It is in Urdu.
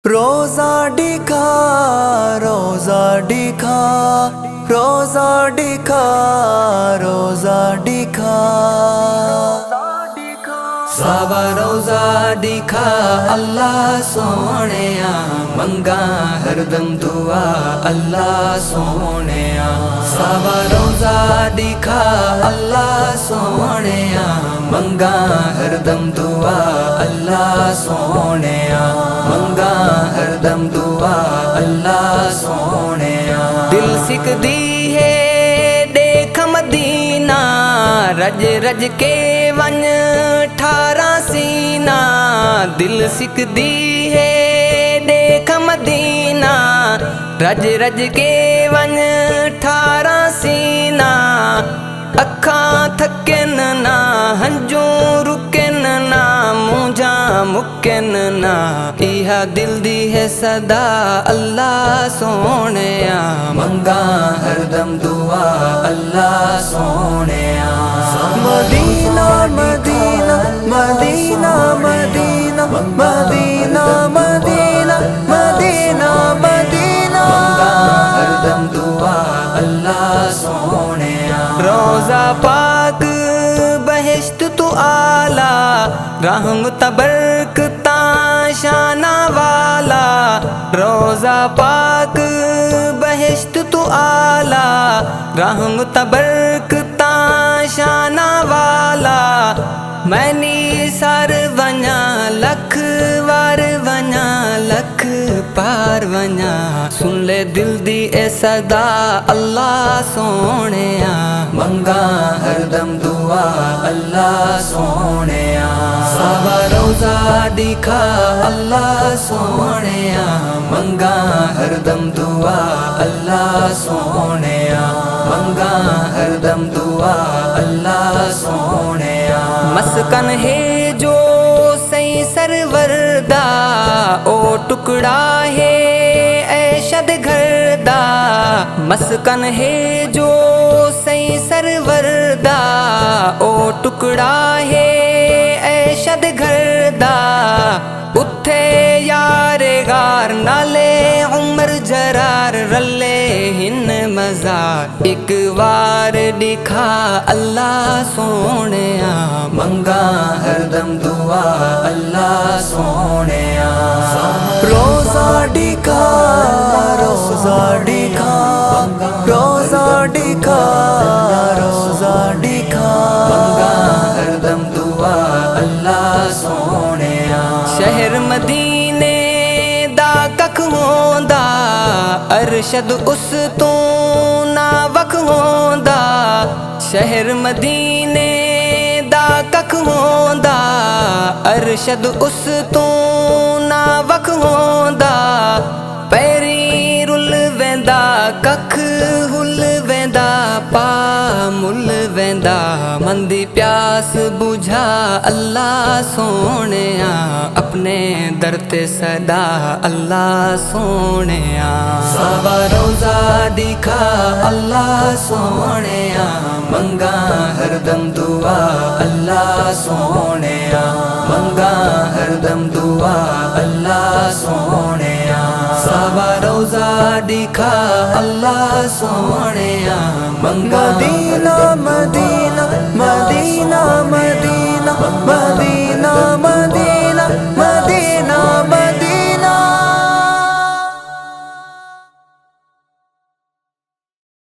روزہ ڈکھا روزہ ڈکھا روزہ ڈکھا روزہ ڈکھا سوا روزہ ڈکھا اللہ سونیا منگا ہر دم دعا اللہ سونیا سوا روزہ ڈکھا اللہ سونیا منگا ہر دم دعا اللہ سونیا منگا ہر دم دعا اللہ سونیا دل سکدی ہے دیکھ مدینہ رج رج کے ون ٹھارا سینہ دل سکدی ہے دیکھ مدینہ رج رج کے ون ٹھارا سینہ اکھاں تھکن نہ ہنجوں رکن نہ مونجھاں مکن نہ ایہا دل دی ہے صدا اللہ سونیا منگا ہر دم دعا اللہ سونیا مدینہ مدینہ مدینہ مدینہ مدینہ مدینہ مدینہ مدینہ منگا ہر دم دعا اللہ سونیا روزہ پاک بہشت تو آلہ رحمت برکتاں شانہ والا روزہ پاک بہشت تو آلہ رحمت برکتاں شانہ والا میں نی سار ونیا لکھ وار ونیا لکھ پار ونیا سن لے دل دی اے صدا اللہ سونیا منگا ہر دم دعا اللہ سونیا سوا روزہ ڈکھا اللہ سونیا منگا ہر دم دعا اللہ سونیا منگا ہر دم دعا اللہ سونیا مسکن ہے جو سی سرور دا او ٹکڑا ہے اے شد گھر دا مسکن ہے جو سی سرور دا او ٹکڑا ہے اے شد گھر دا اتھے یار غار نالے عمر جرار رلے ہن مزار ایک وار ڈکھا اللہ سونیا منگا ہر دم دعا اللہ سونیا روزہ ڈکھا روزہ ڈکھا روزہ ڈکھا روزہ ڈکھا منگا ہر دم دعا اللہ سونیا شہر مدینے دا ککھ ہوندا ارشد اس تو نا وکھ ہوندا شہر مدینے دا ککھ ہوندا ارشد اس تو نا وکھ ہوندا پیری رل ویندا ککھ ہل ویندا پا مل ویندا مندی پیاس بجھا اللہ سونیا اپنے در تے صدا اللہ سونیا سوا روزہ ڈکھا اللہ سونیا منگا ہر دم دعا اللہ سونیا منگا ہر دم دعا اللہ سونیا سوا روزہ ڈکھا اللہ سونیا منگا مدینہ مدینہ